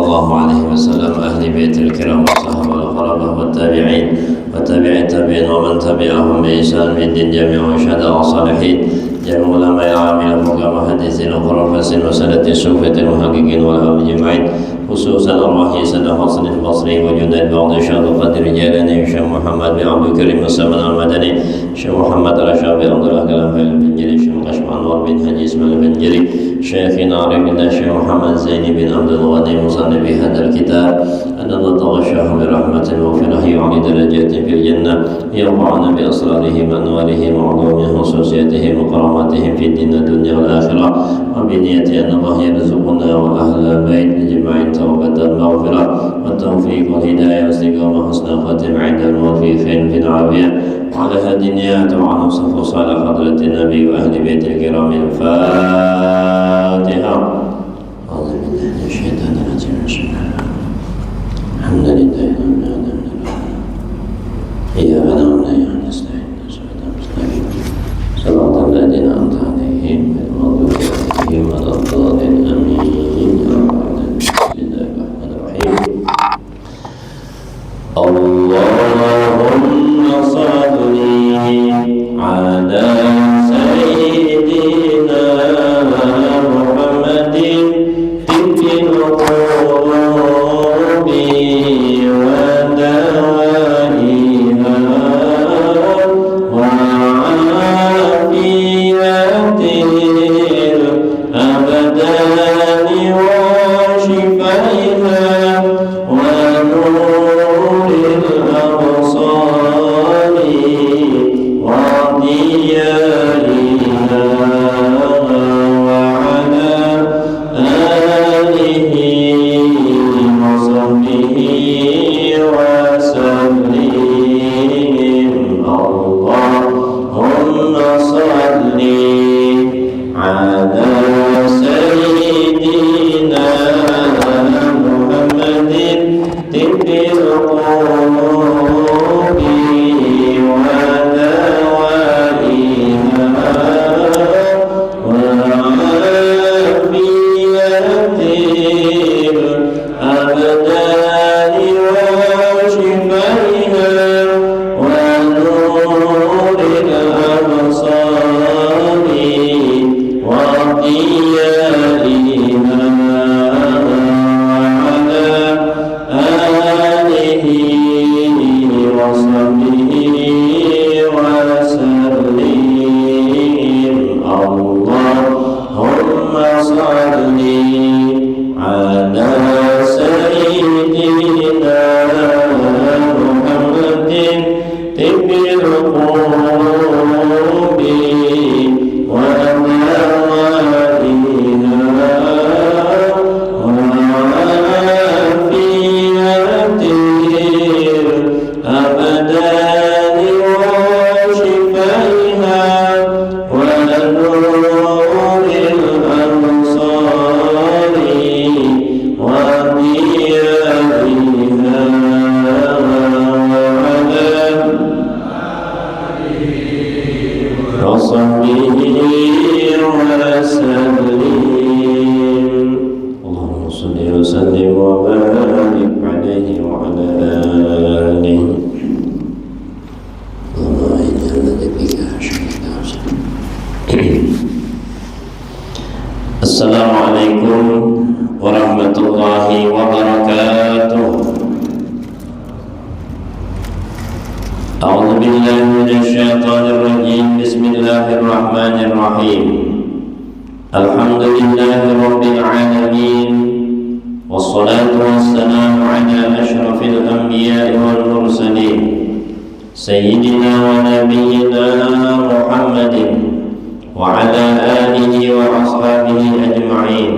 الله عليه وسلم، أهل بيت الكرام والصحابة والخلفاء والتابعين وتابع التابعين ومن تبعهم بإحسان من الدين جميع والشهداء والصالحين جميع العلماء العاملين والمحدثين والخلفاء وسادة الصوفية المحققين والأئمة أجمعين، خصوصا أرواح سيدنا حسن البصري وجنيد بعض شهد قدر جيلاني الشيخ محمد بن عبد الكريم السمن المدني، الشيخ محمد الأشعبي عبد الله كلام البنجري، الشيخ قشم أنور بن حجي اسماعيل البنجري، شيخنا عارف الله الشيخ محمد زيني بن عبد الغني مصنف هذا الكتاب، أن الله تغشاهم برحمة وفرح وعلي درجات في الجنة، يرفعنا بأسرارهم وأنوارهم وعلومهم وخصوصياتهم وكراماتهم في الدين الدنيا والآخرة، وبنية أن الله يرزقنا وأهل البيت بجماع توبة المغفرة والتوفيق والهداية واستقامة حسن خاتم عند الموت في خير في العافية، وعلى هذه النيات وعلى صفو صالح حضرة النبي وأهل بيت الكرام. الفاتحة. أعوذ بالله من الشيطان الرجيم. بسم الله الحمد لله رب العالمين إياك نعبد وإياك نستعين صراط الذين أنعمت عليهم غير المغضوب عليهم ولا الضالين آمين. بسم الله الرحمن الرحيم. اللهم صل على سيدنا محمد طب القلوب ودوائها وعافية الأبدان وشفائها ونور الأبصار وضيائها، وعلى آله وصحبه وسلم. اللهم صل على سيدنا محمد طب القلوب ودوائها وعافية الأبدان وشفائها ونور الأبصار وضيائها، وعلى آله وصحبه وسلم. اللهم صل على سيدنا محمد طب القلوب ودوائها وعافية الأبدان وشفائها ونور الأبصار وضيائها، وعلى وصحبه وسلم. اللهم صل وسلم وبارك عليه وعلى آله. Assalamualaikum warahmatullahi wabarakatuh. A'udzu billahi minasyaitonir rajim. Bismillahirrahmanirrahim. Alhamdulillahi rabbil alamin. Wassalatu wassalamu ala asyrafil anbiya'i wal mursalin sayyidina wa nabiyyina Muhammadin wa ala alihi wa ashabihi ajma'in.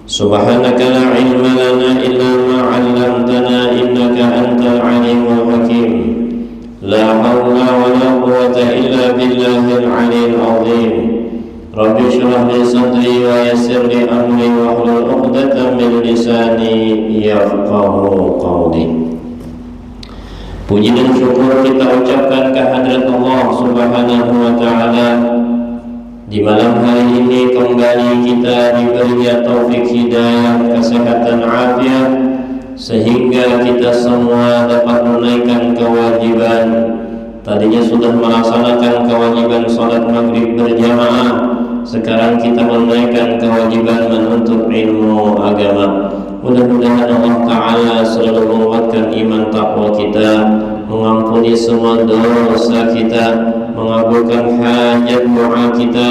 Subhanaka la ilma lana illa ma 'allamtana innaka antal alimul hakim. La hawla wa la quwwata illa billahil 'aliyyil 'azim. Rabbi shrah li sadri wa yassir li amri wa hlul 'uqdatam min lisani yafqahu qawli. Puji dan syukur kita ucapkan kehadirat Allah Subhanahu wa ta'ala. Di malam hari ini kembali kita diberi taufik hidayah, kesehatan, afiat, sehingga kita semua dapat menunaikan kewajiban. Tadinya sudah melaksanakan kewajiban sholat maghrib berjamaah, sekarang kita menunaikan kewajiban menuntut ilmu agama. Mudah-mudahan Allah Ta'ala selalu menguatkan iman takwa kita, mengampuni semua dosa kita, mengabulkan hajat doa kita,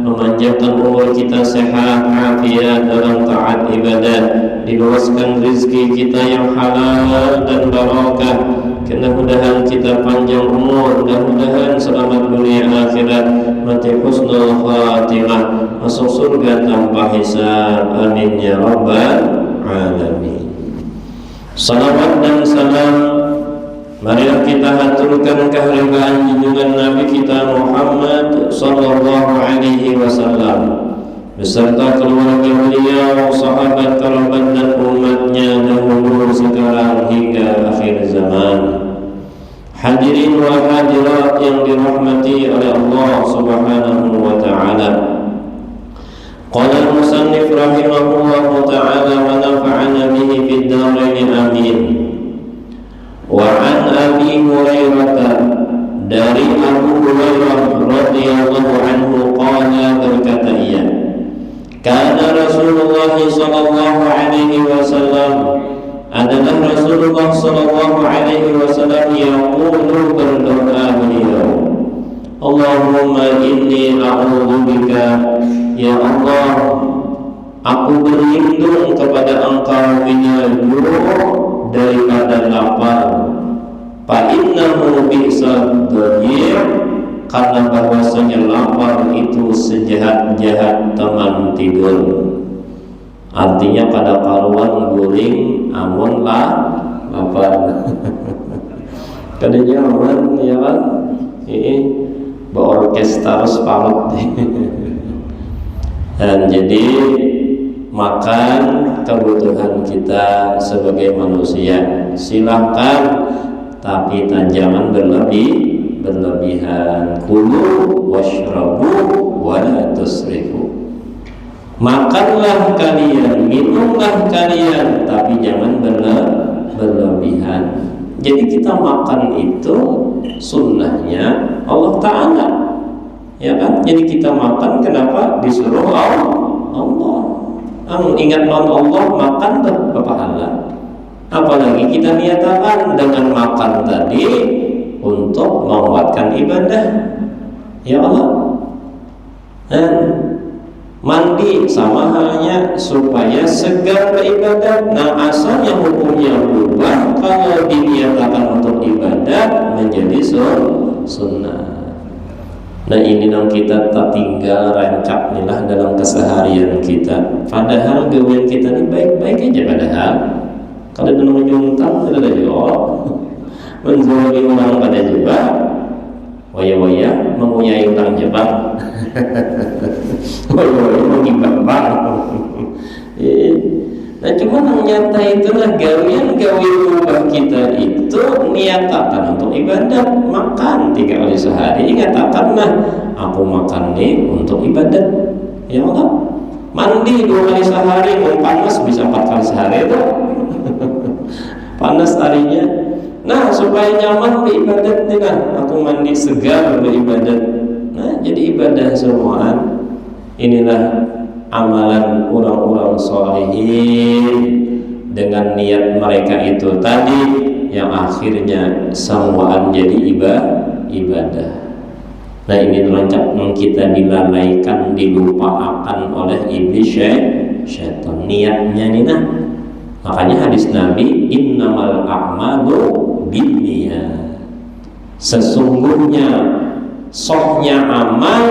memanjangkan umur kita sehat, afiat dalam taat ibadat, diluaskan rezeki kita yang halal dan barakah. Mudah-mudahan kita panjang umur, mudah-mudahan selamat dunia akhirat, mati husnul khatimah, masuk surga tanpa hisab. Amin ya rabbal alamin. Salawat dan salam marilah kita haturkan kehargaan junjungan Nabi kita Muhammad sallallahu alaihi wasallam beserta keluarga beliau, sahabat, kerabat dan umatnya dahulu, sekarang hingga akhir zaman. Hadirin wa hadirat yang dirahmati oleh Allah Subhanahu wa taala. Qala al-musannif rahimahullahu taala wa nafa'ana bihi fid dharain amin. Wa an Abi Hurairah, dari Abu Hurairah radhiyallahu anhu qala, berkata ia, kana Rasulullah sallallahu alaihi wasallam, adalah Rasulullah sallallahu alaihi wasallam yaqulu, berdoa beliau, Allahumma inni a'udzubika, ya Allah, aku berlindung kepada Engkau minal ju', daripada lapar, fa innahu bi'sad dhani', karena bahwasanya lapar itu sejahat-jahat teman tidur. Artinya pada karuan guring amun lapar. Kada nyaman ya kan? Berorkestra separuh. Dan jadi makan kebutuhan kita sebagai manusia silahkan, tapi jangan berlebihan. Kulu washrabu wa la tusrifu. Makanlah kalian, minumlah kalian, tapi jangan berlebihan. Jadi kita makan itu sunnahnya Allah Ta'ala, ya kan? Jadi kita makan kenapa? Disuruh Allah. Ingat Allah, makan berpahala. Apalagi kita niatakan dengan makan tadi untuk menguatkan ibadah, ya Allah. Dan mandi sama halnya supaya segar beribadat. Nah, asalnya hukumnya berubah kalau diniatakan untuk ibadat menjadi sunnah. Nah, ini yang kita tak tinggal rancak inilah dalam keseharian kita. Padahal gawean kita ini baik-baik aja padahal. Kalau dengan menyuntang tidak ada juga, menzalimi orang pada juga, waya-waya mempunyai utang Jepang. Waya-waya mengimbang. Nah, cuma yang nyata itulah gawean ubah kita itu niatakan untuk ibadat. Makan 3 kali sehari, nyatakanlah aku makan nih untuk ibadat, ya Allah. Mandi 2 kali sehari, mau panas bisa 4 kali sehari itu. Panas harinya. Nah, supaya nyaman beribadat nih lah, aku mandi segar beribadat. Nah, jadi ibadah semuaan inilah amalan orang-orang sholihin dengan niat mereka itu tadi, yang akhirnya semuaan jadi ibadah. Nah, ini rancak yang kita dilalaikan, dilupakan oleh iblis syaitan. Niatnya nih nah. Makanya hadis Nabi, innamal a'malu binniyat. Sesungguhnya sahnya amal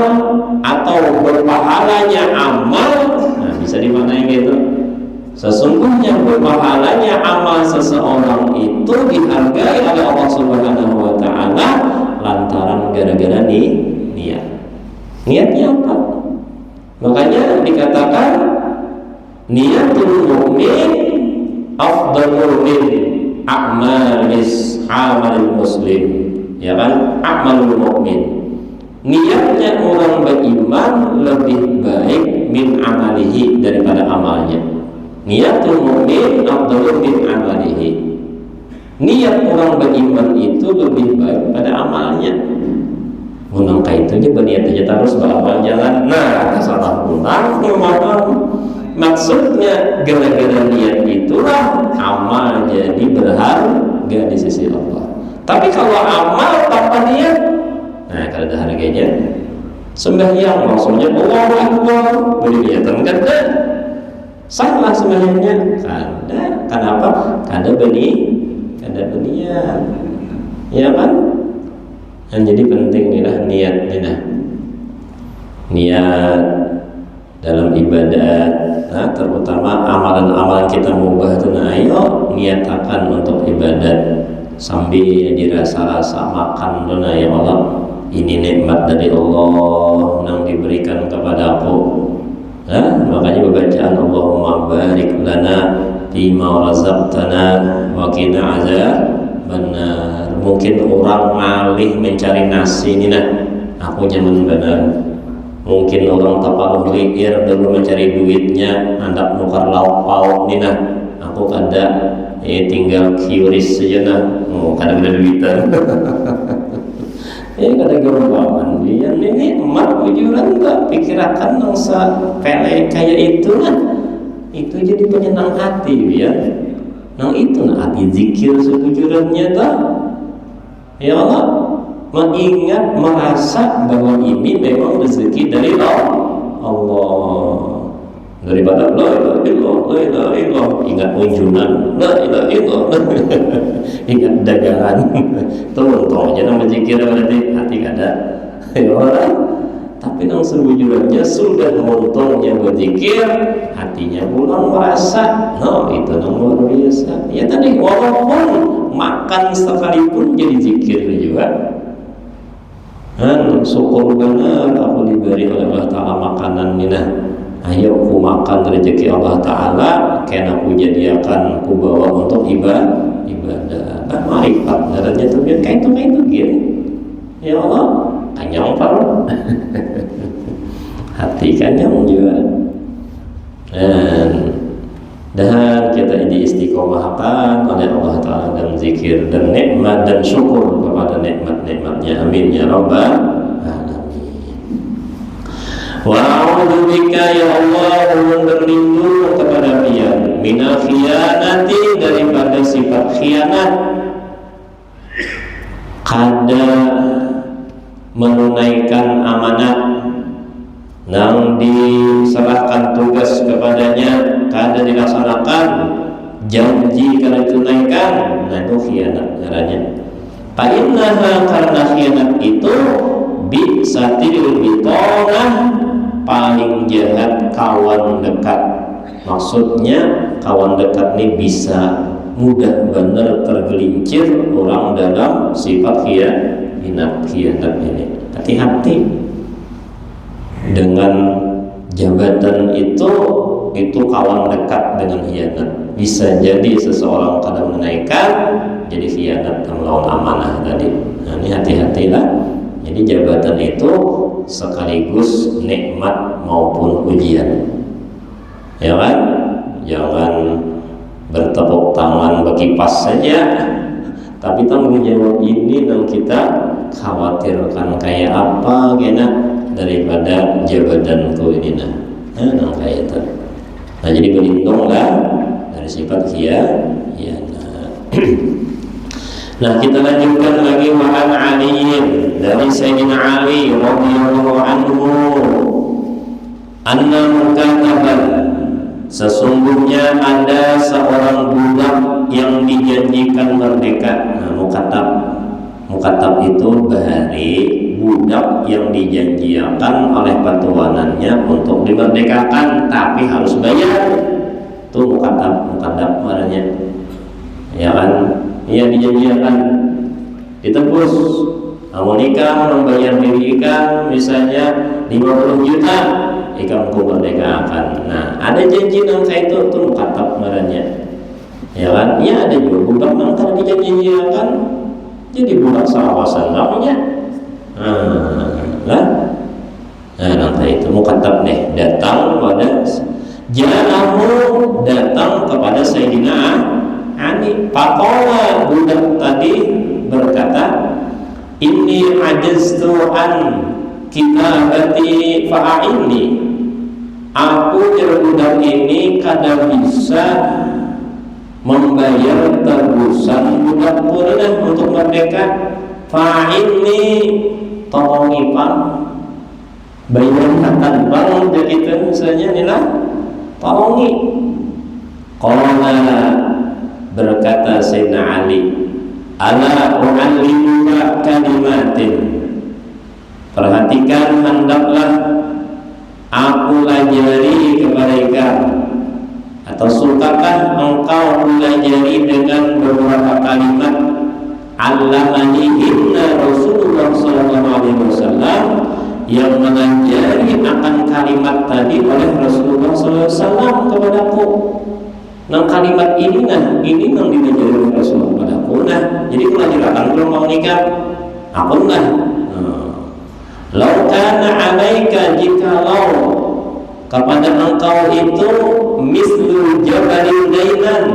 atau berpahalanya amal, nah bisa dimaknai gitu. Sesungguhnya berpahalanya amal seseorang itu dihargai oleh Allah Subhanahu wa taala lantaran gara-gara niat. Niatnya apa? Makanya dikatakan niatul mukmin afdalul min amalil muslim, ya kan? Amalul mukmin, niatnya orang beriman lebih baik min amalihi, daripada amalnya. Niatul mukmin afdalul min amalihi. Niat orang beriman itu lebih baik pada amalnya. Menangka itu aja berniat aja terus beramal jalan. Nah, salah pulang maksudnya gara-gara niat itulah amal jadi berharga di sisi Allah. Tapi kalau amal tanpa niat, nah kalau ada harganya. Sembahyang maksudnya Allahu Akbar, berniatan kan? Salah sembahyangnya. Kenapa? Karena berniat, ya kan? Dan jadi penting niat dalam ibadat, terutama amalan-amalan kita mubah itu. Nah, ayo niatakan untuk ibadat sambil dirasa-rasa makan dona, ya Allah, ini nikmat dari Allah yang diberikan kepadaku. Makanya bacaan Allahumma barik lana fima razaqtana wa qina azabannar. Mungkin orang malih mencari nasi ini aku nyaman benar. Mungkin orang tapaluh liir dulu mencari duitnya, hendak nukar lauk pauk ini aku kada tinggal kiuris saja kada ada duitan. Kada gampang dia ini emak ujuran tak pikirakan nangsa pele kayak itu itu jadi penyenang hati ya. Nang itu hati zikir seujurannya tak. Ya Allah, mengingat merasa bahwa ini memang rezeki dari Allah. Daripada la ilaha illallah, ingat unjunan, la ilaha illallah, ingat dagangan. Itu untungnya nama zikir berarti hati kada. Ya Allah. Tapi nang seujurannya sudah untungnya berzikir, hatinya pulang merasa, itu nang luar biasa. Ya tadi walaupun makan sekalipun jadi zikir juga. Syukur benar aku diberi oleh Allah Ta'ala makanan ini. Ayo ku makan rezeki Allah Ta'ala, karena aku jadikan ku bawa untuk ibadah. Marifat darahnya tuh biar kayak itu gini. Ya Allah, kanyang pal. Hati kanyang juga. Dan kita diistiqomahkan oleh Allah Ta'ala dan zikir dan nikmat dan syukur kepada nikmat-nikmatnya. Amin ya rabbal alamin. Wa a'udzu bika ya Allah, berlindung kepada Dia minal khiyanati, daripada sifat khianat. Kada menunaikan amanat yang diserahkan tugas kepadanya, kada dilaksanakan, janji kada ditunaikan, itu khianat caranya. Fa'innaha, karena khianat itu bisatil bitonah, paling jahat kawan dekat. Maksudnya kawan dekat ini bisa mudah benar tergelincir orang dalam sifat khianat ini. Hati-hati dengan jabatan itu kawan dekat dengan khianat. Bisa jadi seseorang kadang menaikkan jadi khianat melawan amanah tadi. Nah, ini hati-hatilah. Jadi jabatan itu sekaligus nikmat maupun ujian. Ya kan? Jangan bertepuk tangan berkipas saja. Tapi tanggung jawab ini yang kita khawatirkan kayak apa kena daripada jabatanku ini nah kayak itu. Nah jadi berlindunglah dari sifat khianat. Nah kita lanjutkan lagi ma'an aliyin, dari Sayyidina Ali radhiyallahu anhu, anna mukataban, sesungguhnya ada seorang budak yang dijanjikan merdeka. Nah, mukatab itu bahari budak yang dijanjikan oleh petuanannya untuk dimerdekakan, tapi harus bayar. Itu mukatab maknanya. Ya kan? Ia dijanjikan ditebus. Mau nikah, membayar diri ikan misalnya 50 juta, ikan ku merdekakan. Nah, ada janji nang kayak itu mukatab marahnya. Ya kan? Ya ada juga budak nang kalau dijanjikan jadi budak sawasan namanya. Nah, itu mukatab nih datang kepada Ja'ahu, datang kepada Sayyidina Ali. Faqala, budak tadi berkata, inni ajaztu an kitabati fa'inni. Aku budak ini kada bisa membayar tebusan budak purna untuk merdeka. Fa'inni, tolongi pan, bayar katan pan, begitu misalnya nila, tolongi. Qala, berkata Sayyidina Ali, ala u'allimuka kalimatin. Perhatikan, hendaklah aku lajari kepada kamu, atau sukakah engkau pelajari dengan beberapa kalimat allamanihinna Rasulullah SAW, yang mengajari akan kalimat tadi oleh Rasulullah SAW kepadaku. Nah kalimat ini nang diajari oleh Rasulullah kepadaku. Nah jadi kalau dilakukan belum mau nikah aku nah lau kana alaika, jikalau kepada engkau itu mislu jabalin dainan,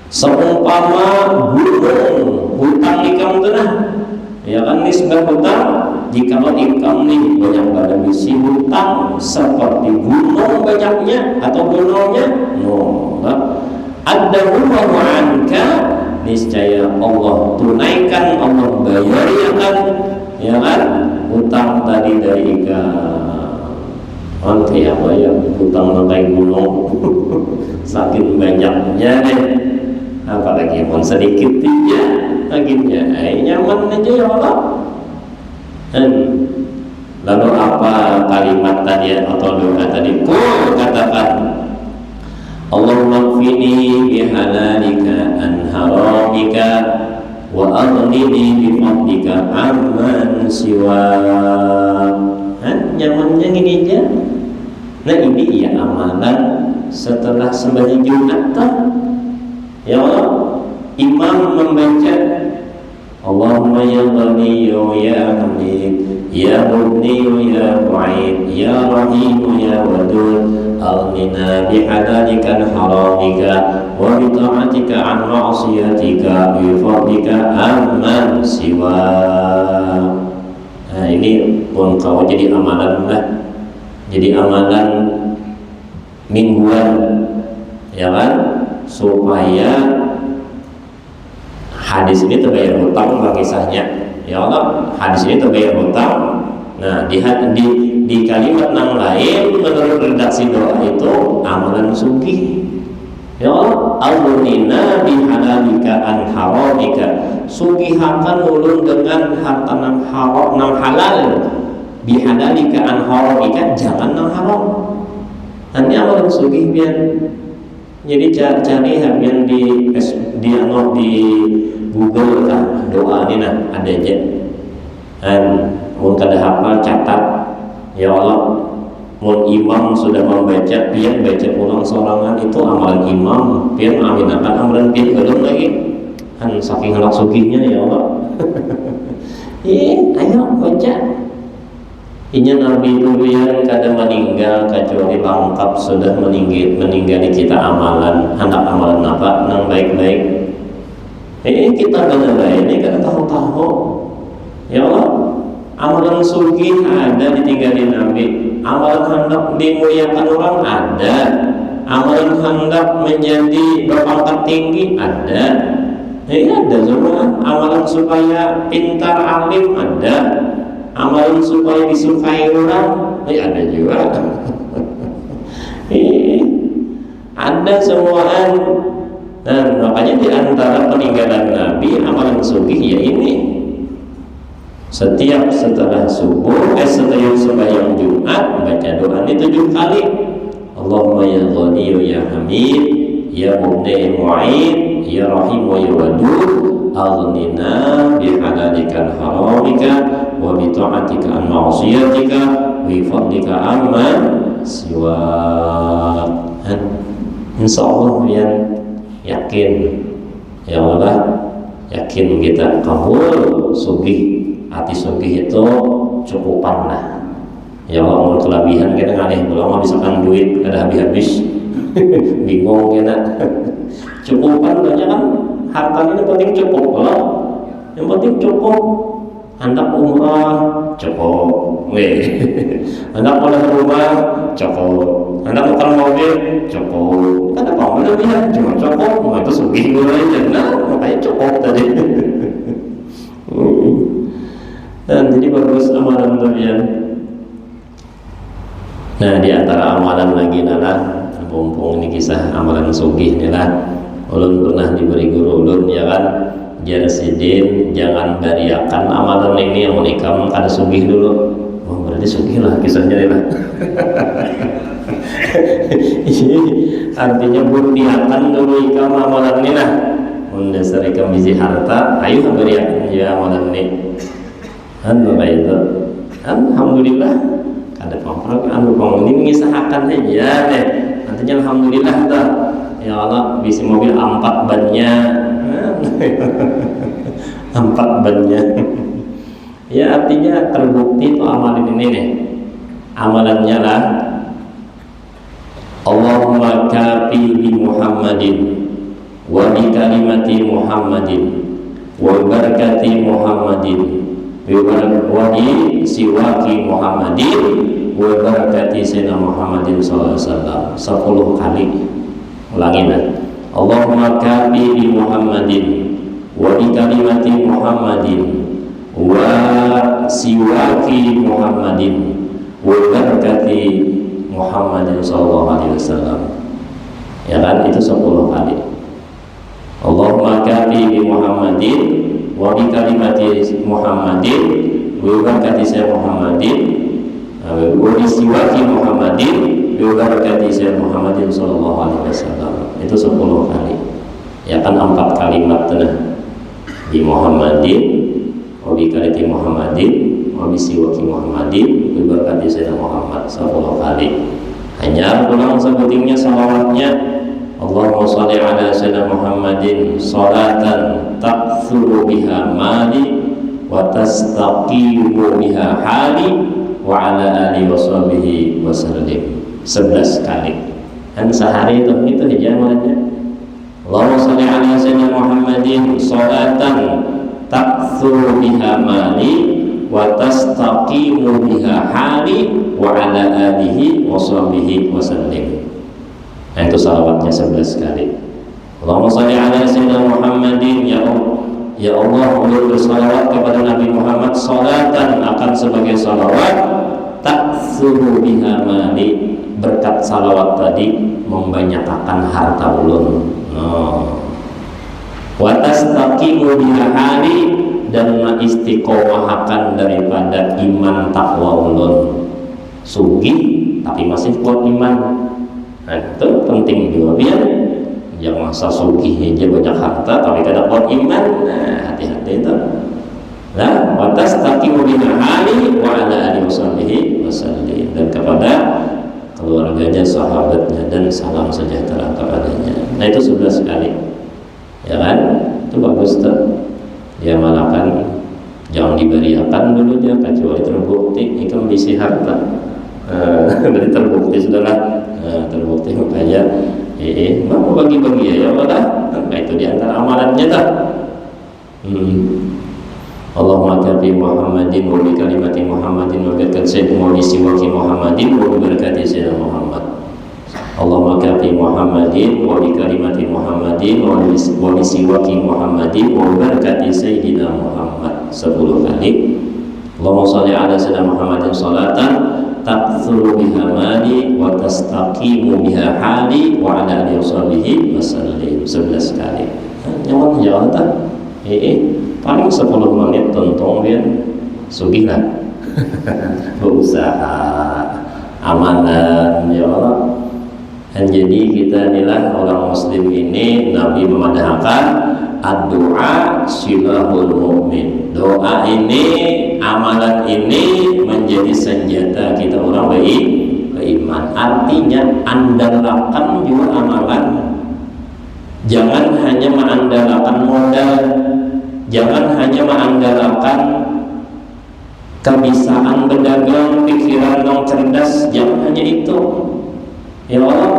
seumpama gunung hutang ikam itu nah, ya kan nisbah hutang. Jika ikam nih banyak pada misi hutang seperti gunung banyaknya atau gunungnya, ada Allah anka, niscaya Allah tunaikan, Allah bayar ya kan hutang tadi dari ikam. Nanti apa ya hutang naik gunung saking banyaknya deh, apalagi pun sedikit aja akhirnya nyaman aja ya Allah. Lalu apa kalimat tadi atau doa tadi? Katakan Allahumma kfini bihalalika an haramika wa aghnini bifadlika amman siwa. Nyamannya gini aja. Nah ini ya amalan setelah sembahyang Jumat. Ya Allah, imam membaca Allahumma ya Ghaniyu ya Hamid ya Mubniyu ya Mu'id ya Rahimu ya Wadud aghnina bihalalika an haramika wa bita'atika an ma'asiyatika bi fadlika amman siwa. Nah ini pun kau jadi amalan lah, jadi amalan mingguan ya kan, supaya hadis ini terbayar hutang kisahnya. Ya Allah, hadis ini terbayar hutang. Nah di kalimat yang lain menurut redaksi doa itu amalan sugih. Ya Allah, aghnina bihalalika an haramika, sugihakan ulun dengan harta nang haram nang halal, bihalalika an haramika, jangan nang haram. Nanti amalan sugih biar. Jadi cari yang di Google lah doa ini nah ada aja. Dan mau kada hafal catat. Ya Allah, mau imam sudah membaca, pian baca ulang sorangan itu amalan imam, pian aminakan amalan pian belum lagi. Kan saking halak sugihnya ya Allah. Ayo baca. Inya Nabi dulu yang kada meninggal kecuali lengkap sudah meninggali kita amalan. Hendak amalan apa? Nang baik-baik. Kita benar ini kada tahu-tahu. Ya Allah, amalan sugih ada ditinggalin Nabi. Amalan hendak dimuliakan orang ada. Amalan hendak menjadi berpangkat tinggi ada. Ada semua. Amalan supaya pintar alim ada. Amalan supaya disukai orang ada juga. Ada semuaan. Dan makanya di antara peninggalan Nabi amalan sugih ya ini. Setiap setelah subuh, setelah sembahyang Jumat baca doa ini 7 kali. Allahumma ya Ghaniyu ya Hamid ya Mubni Mu'id ya Rahim wa ya Wadud aghnina bihalalika haramika wa bi ta'atika an ma'siyatika wa bi fadlika amman siwa. Insyaallah yang yakin ya Allah, yakin kita kabul sugih, hati sugih itu cukupan lah. Ya Allah, mau kelebihan kita ngalih belum misalkan duit kada habis-habis bingung kita. Cukupan banyak kan, harta ini penting cukup. Kalau yang penting cukup, hendak umrah cukup, hendak pulang rumah cukup, hendak makan mobil cukup. Kan apa berlebihan, cuma cukup, mau itu sugih aja, nah makanya cukup tadi. Dan jadi bagus amalan kalian. Nah, di antara amalan lagi adalah mumpung ini kisah amalan sugih nih lah. Ulun pernah diberi guru ulun ya kan, Jarsidin jangan bariakan amalan ini yang menikam kada sugih dulu. Oh berarti sugih lah kisahnya nih lah. Artinya buktiakan dulu ikam amalan ini lah. Mendasar ikam bisi harta, ayo bariakan ya amalan ini. Bapak itu, alhamdulillah. Ada pengprok, ini mengisahkan saja deh. Nantinya alhamdulillah dah. Ya Allah, bisi mobil 4 bannya, 4 bannya. Ya artinya terbukti tuh amalan ini nih. Amalannya lah. Allahumma kafi bi Muhammadin wa bi kalimati Muhammadin wa barakati Muhammadin wa bi siwaki Muhammadin wa barakati Sayyidina Muhammadin sallallahu alaihi wasallam 10 kali. Ulangin lah. Allahumma kafi bi Muhammadin wa bi kalimati Muhammadin wa siwaki Muhammadin wa barakati Muhammadin sallallahu alaihi wasallam. Ya kan, itu 10 kali. Allahumma kafi bi Muhammadin wa bi kalimati Muhammadin wa barakati Sayyidina Muhammadin wa bi siwaki Muhammadin wa barakati Sayyidina Muhammadin sallallahu alaihi wasallam. Itu 10 kali. Ya kan 4 kalimat tenah. Di Muhammadin wa bi kalimati Muhammadin wa bi siwaki Muhammadin wa barakati Sayyidina Muhammad 10 kali. Hanya pulang sebutingnya salawatnya. Allahumma sholli ala Sayyidina Muhammadin salatan takthuru biha mali wa tastaqimu biha hali wa ala alihi wa sahbihi wa sallim 11 kali. Dan sehari itu aja amalannya. Allahumma sholli ala Sayyidina Muhammadin salatan takthuru biha mali wa tastaqimu biha hali wa ala alihi wa sahbihi wa sallim. Nah itu salawatnya 11 kali. Allahumma sholli ala Sayyidina Muhammadin, ya Allah ulun bersalawat kepada Nabi Muhammad salatan akan sebagai salawat takthuru biha mali, berkat salawat tadi membanyakkan harta ulun. Wa tastaqimu biha hali, dan mengistiqomahkan daripada iman takwa ulun. Sugih tapi masih kuat iman. Nah itu penting juga biar yang masa sugih aja banyak harta tapi kada kuat iman. Nah hati-hati itu. Nah, watas taqimu biha hali wa ala alihi wasallim, dan kepada keluarganya, sahabatnya, dan salam sejahtera kepadanya. Nah itu 11 kali. Ya kan? Itu bagus tuh. Dia malakan jangan diberiakan dulu dia kecuali terbukti ikam bisi harta. Berarti terbukti sudahlah. Terbukti makanya mau bagi-bagi ya Allah. Nah itu diantara amalannya tak. Allahumma kafi Muhammadin wa bi kalimati Muhammadin wa barakati Sayyidina siwaki Muhammadin wa barakati Sayyidina Muhammad. Allahumma kafi Muhammadin wa bi kalimati Muhammadin wa bi siwaki Muhammadin wa barakati Sayyidina Muhammad 10 kali. Allahumma sholli ala Sayyidina Muhammadin salatan takthuru biha mali wa tastaqimu biha hali wa ala alihi wa sallim 11 kali. Nyaman jawab tak? Paling 10 menit tonton dia sugih lah. Berusaha amalan ya Allah. Dan jadi kita inilah orang muslim ini Nabi memadahkan ad-du'a silahul mu'min. Doa ini, amalan ini menjadi senjata kita orang beriman. Artinya andalkan juga amalan. Jangan hanya mengandalkan modal, jangan hanya mengandalkan kebiasaan berdagang, pikiran yang cerdas, jangan hanya itu. Ya Allah,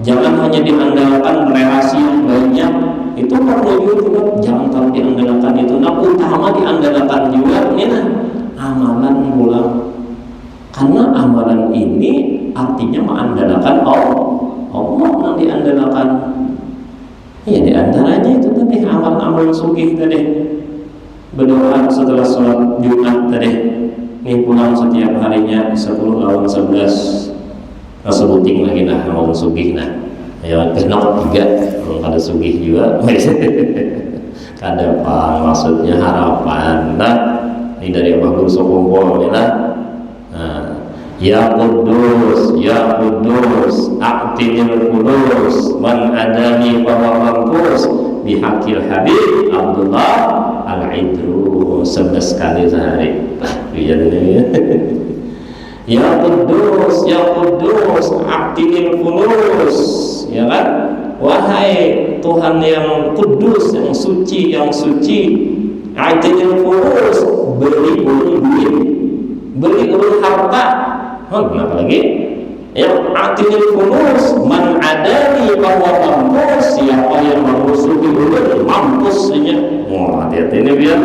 Jangan hanya diandalkan relasi yang banyak, itu perlu juga, jangan terlalu diandalkan itu. Nah, utama diandalkan juga ini nah, amalan pula. Karena amalan ini artinya mengandalkan Allah yang diandalkan. Ya diantaranya itu tadi amal-amal sugih tadi, berdoa setelah sholat Jumat tadi, ini pulang setiap harinya 10 lawan 11 sebuting lagi nah amal sugih nah ya kenal juga kalau ada sugih juga kada apa maksudnya harapan nah ini dari Abah Guru Sokumpul nah, Ya Kudus, Ya Kudus, A'tinil Kudus, Man adani bahwa mampus bihaqil Habib Abdullah Al-Idrus 11 kali sehari. Biar ini ya. Ya Kudus, Ya Kudus, A'tinil Kudus, ya kan? Wahai Tuhan yang kudus, yang suci, A'tinil Kudus, beri duit, beri harta. Kenapa lagi? Yang atinil kunus man adani bahwa mampus, siapa yang memusuhi ulun mampusnya. Hati-hati ini biar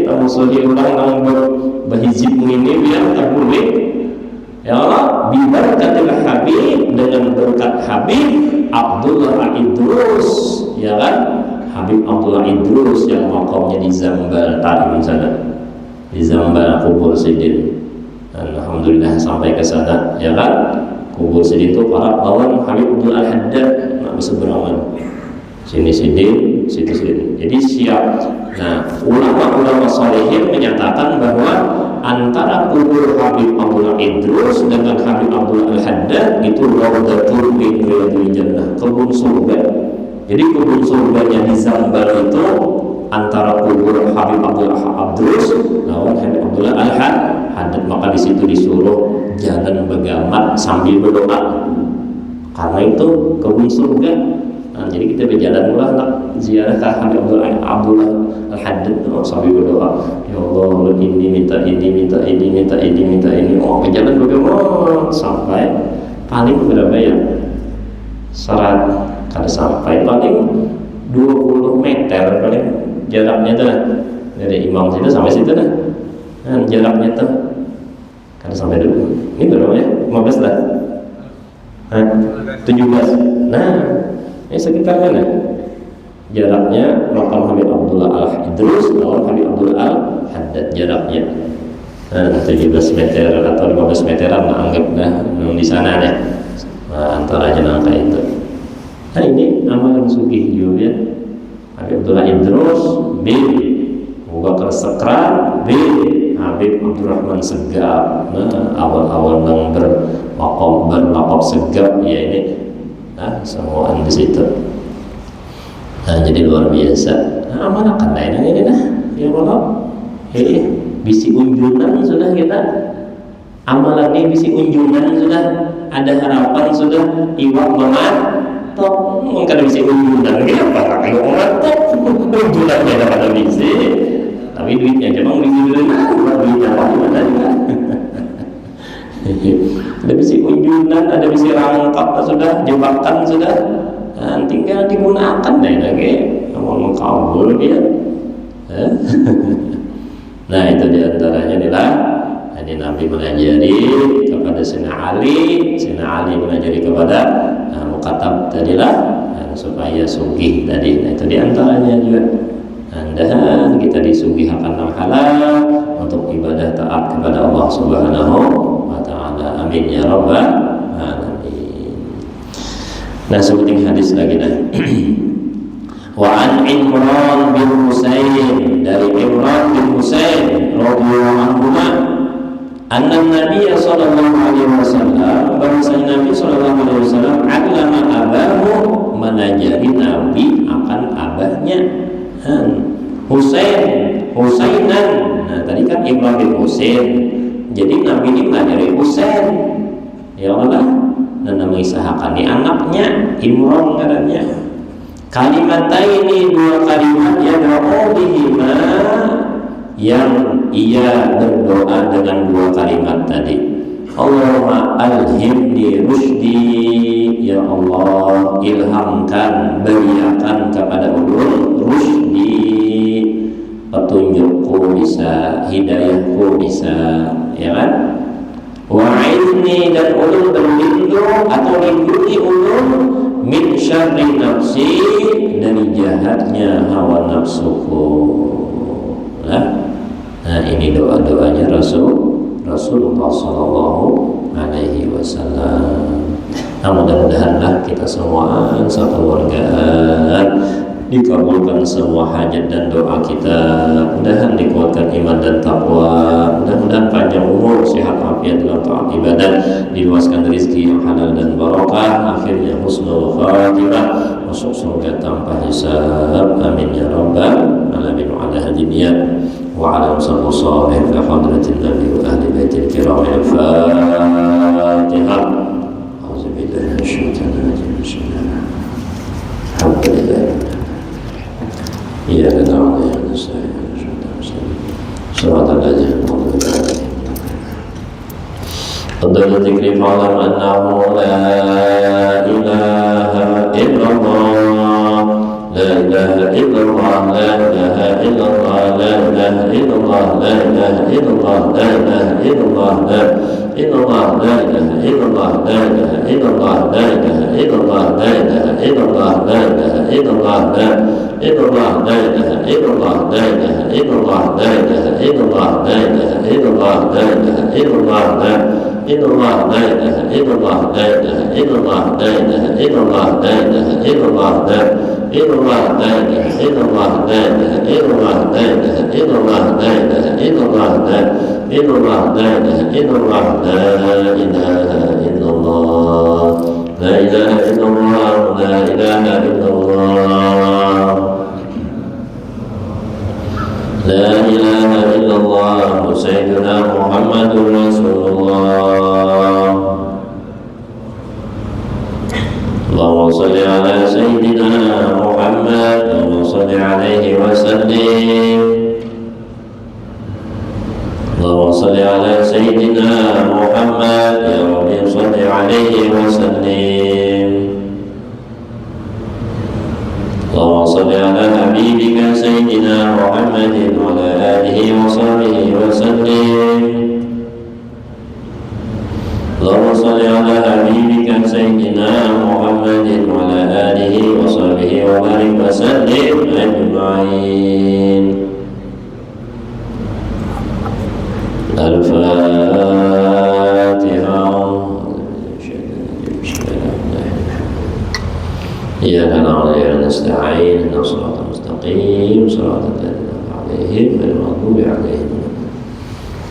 tak musuhi orang yang berhijib ini biar tak boleh. Ya Allah, bibarkatil Habib, dengan berkat Habib Abdullah Idrus, ya kan? Habib Abdullah Idrus yang makamnya di Zambal Tarim sana, di Zambal Kubur Sidin. Alhamdulillah sampai ke sana, ya kan? Kubur Sidin itu para lawan Habib Abdul Al-Haddad, nak berseberangan. Sini Sidin, situ Sidin. Jadi siap. Nah, ulama-ulama salihin menyatakan bahwa antara kubur Habib Abdullah Idrus dengan Habib Abdul Al-Haddad itu rawdatul min riyadil jannah, kebun surga. Jadi kebun surganya di Zambal itu antara kubur Habib Abdul Idrus lawan Habib Abdullah Al-Haddad. Maka di situ disuruh jalan begamat sambil berdoa, karena itu kebun surga. Nah, jadi kita berjalan lah ziarah ke Habib Abdullah Al-Haddad sambil berdoa, ya Allah ini minta ini, minta ini, minta ini, minta ini. Oh, berjalan begamat sampai paling berapa ya? Serat kada sampai paling 20 meter paling jaraknya tuh dari imam situ sampai situ dah. Nah, jaraknya tuh kan sampai dulu. Ini berapa ya? 15 lah. 17. Nah, ini sekitar mana? Jaraknya makam Habib Abdullah Al-Idrus lawan Habib Abdullah Al-Haddad jaraknya. Nah, 17 meter atau 15 meteran lah anggap dah di sana deh. Nah, antaranya angka itu. Nah, ini amalan sugih juga ya. Habib Abdullah Idrus bin Abu Bakar Sakran bin Habib Abdurrahman Segap. Nah, awal-awal yang berlakop Segap ya ini. Nah, semuaan di situ. Nah, jadi luar biasa. Nah, mana kan lain ini nah, ya Allah. Bisi unjunan sudah kita. Amalan ini bisi unjunan sudah. Ada harapan sudah. Iwak mengantok. Mungkin bisi unjunan. Kenapa? Kalau mengantok, unjunannya dapat bisi. Tapi duitnya cuma bisi dulu. Duitnya apa gimana juga. Ada bisi unjunan, ada bisi rangkap sudah, jebakan sudah. Nah, tinggal digunakan deh lagi. Mau kabul dia. Nah, itu diantaranya adalah ini Nabi mengajari kepada Sayyidina Ali mengajari kepada Muqatab tadilah supaya sugih tadi. Nah, itu diantaranya juga. Dan kita disugihakan dengan halal untuk ibadah taat kepada Allah Subhanahu wa Ta'ala. Amin ya rabbal alamin. Nah, sebutin hadis lagi dah. Wa an Imran bin Husain, dari Imran bin Husain radhiyallahu anhu, anna Nabi sallallahu alaihi wasallam, bahwasanya Nabi sallallahu alaihi wasallam allama abahu, menajari Nabi akan abahnya Husainan. Nah, tadi kan Imran bin Husain. Jadi Nabi ini mengajari Husain. Ya Allah. Dan nama isahakan ini anaknya Imran katanya. Kalimataini, dua kalimat yang bihima, yang ia berdoa dengan dua kalimat tadi. Allahumma alhimni rusydi, ya Allah ilhamkan, beriakan kepada ulun rusdi, petunjukku bisa, hidayahku bisa, ya kan? Wa'idni, dan ulun berlindung atau lindungi ulun min syarri nafsi, dari jahatnya hawa nafsuku. Nah ini doa-doanya Rasulullah Sallallahu Alaihi Wasallam. Nah mudah-mudahanlah kita semua sekeluargaan dikabulkan semua hajat dan doa kita, mudah-mudahan dikuatkan iman dan takwa, mudah-mudahan panjang umur, sehat afiat dalam taat ibadah, diluaskan rezeki yang halal dan barokah, akhirnya husnul khatimah, masuk surga tanpa hisab, amin ya rabbal alamin. Wa ala hadiniyat wa ala sallu salih fi hadratin nabi wa ahli baitil kiram. Al-Fatihah. A'udzu billahi minasyaitonir rajim. Bismillahirrahmanirrahim. Alhamdulillah. Iyyaka na'budu wa iyyaka nasta'in. Shiratal ladzina an'amta 'alaihim. Qadara dzikri fa'lam annahu la ilaha illallah, la ilaha illallah, la ilaha illallah, la ilaha illallah, la ilaha illallah, la ilaha illallah, la illallah, la ilaha illallah, la ilaha illallah, la ilaha illallah, la ilaha illallah, la ilaha illallah, la illallah, la ilaha illallah, la ilaha illallah, la ilaha illallah, la ilaha illallah, la ilaha illallah, la illallah, la ilaha illallah, la ilaha illallah, la ilaha illallah, la ilaha illallah, la illallah, la ilaha illallah, la ilaha illallah, la ilaha illallah, la ilaha illallah, la illallah, la ilaha illallah, la ilaha illallah, la ilaha illallah, la ilaha illallah, la ilaha illallah, sayyidina Muhammadur Rasulullah. Allahumma salli ala sayyidina Muhammad, Allahumma salli alaihi wa sallim. Allahumma salli ala sayyidina Muhammad, ya Rabbi salli alaihi wa sallim. Allahumma salli ala habibika sayyidina Muhammadin wa ala alihi wa sahbihi wa sallim. Allahumma salli ala habibika sayyidina Muhammadin wa ala alihi wa sahbihi wa barik wa sallim ajma'in. Al-Fatiha. Iyyaka na'budu wa iyyaka nasta'in. Ihdinas siratal mustaqim, siratal ladzina an'amta 'alaihim ghairil maghdubi 'alaihim.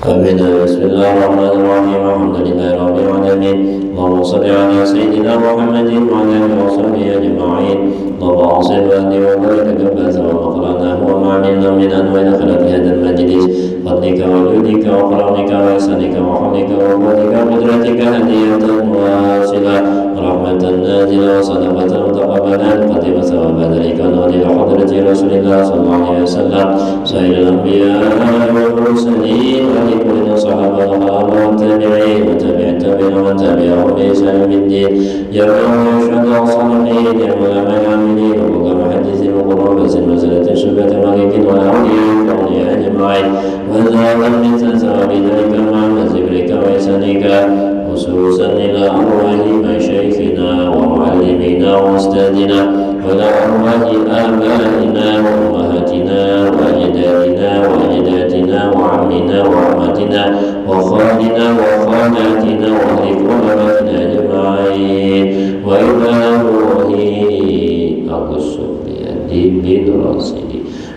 Amin. Bismillahirrahmanirrahim. Alhamdulillahi rabbil alamin. Allahumma shalli ala sayyidina Muhammadin wa ala alihi wa sahbihi ajma'in. Allahumma shalli wa sallim wa barik wa maqrana wa ma'amilna min anwa'i khalaqi hadzal majlis. Fadlika wa judika wa karamika wa ihsanika wa hamdika wa qudratika wa qudratika hadiyatan wasilah, rahmatan nazila wa sadaqatan mutaqabbalan, fatimah sawabat dzalika wa ila hadrati Rasulillah sallallahu alaihi wasallam, sayyidil anbiya wal mursalin wa li kulli sahabatin wa tabi'in wa tabi'in tabi'in wa tabi'ahum bi ihsan ila din. Ya Allah, syuhada salihin, ya ulama amilin, wa muhaddisin wa qurrabatin wa salatin syubatin wa likin wa awliya wa awliya ajma'in. وزادا من ثواب ذلك مع ذكرك وإحسانك، خصوصا إلى أرواح مشايخنا ومعلمينا وأستاذنا، وإلى أرواح آبائنا وأمهاتنا وأجدادنا وأجدادنا وعمنا وعماتنا وخالنا وخالاتنا وأهل قرابتنا أجمعين، وإلى روح أقص بيدي بالرصيد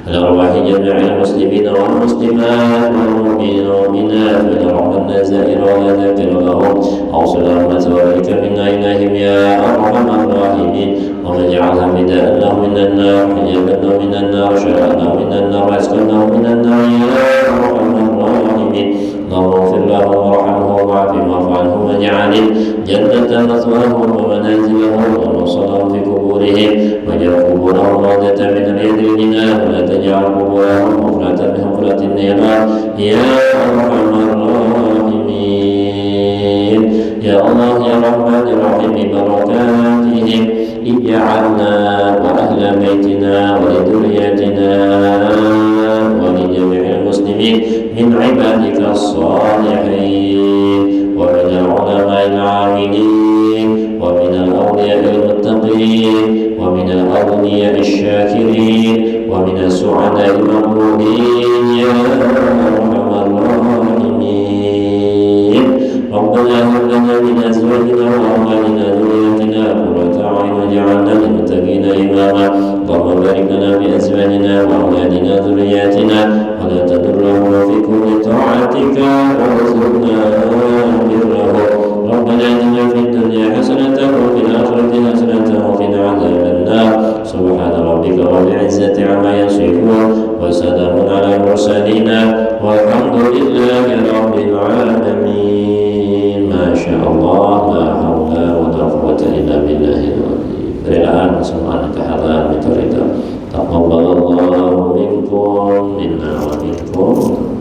على أرواح جميع المسلمين والمسلمات والمؤمنين والمؤمنات، ونرحم النازائر ولا ذاكر لهم، أوصل رحمة ذلك منا إليهم يا أرحم الراحمين، ومن اجعلها فداء له من النار، حجابا له من النار، شفاء له من النار، رزقا له من النار يا أرحم الراحمين. اللهم اغفر لهم وارحمهم وعافهم واعف عنهم واجعل الجنة مثواهم ومنازلهم ونصرهم في قبورهم، واجعل قبورهم روضة من رياض الجنان، ولا تجعل قبورهم حفرة من حفرات النيران يا أرحم الراحمين. يا الله يا رحمن الرحيم، بركات اجعلنا وأهل بيتنا وذريتنا ولجميع المسلمين من عبادك الصالحين ومن العلماء العاملين ومن الأولياء المتقين ومن الأغنياء الشاكرين ومن السعداء المقبولين يا أرحم الراحمين. ربنا هب لنا من أزواجنا وأزواجنا ذريتنا قرة أعين واجعلنا للمتقين إماما. اللهم بارك لنا بأزواجنا وأولادنا ذرياتنا ولا تضرهم في كل طاعتك وارزقنا برهم. ربنا آتنا في الدنيا حسنة وفي الآخرة حسنة وقنا عذاب النار. سبحان ربك رب العزة عما يصفون وسلام على المرسلين والحمد لله رب العالمين. ما شاء الله لا حول ولا قوة إلا بالله العلي. Berilah semuanya kehadiran itu. Taqabbalallahu minkum minna wa minkum.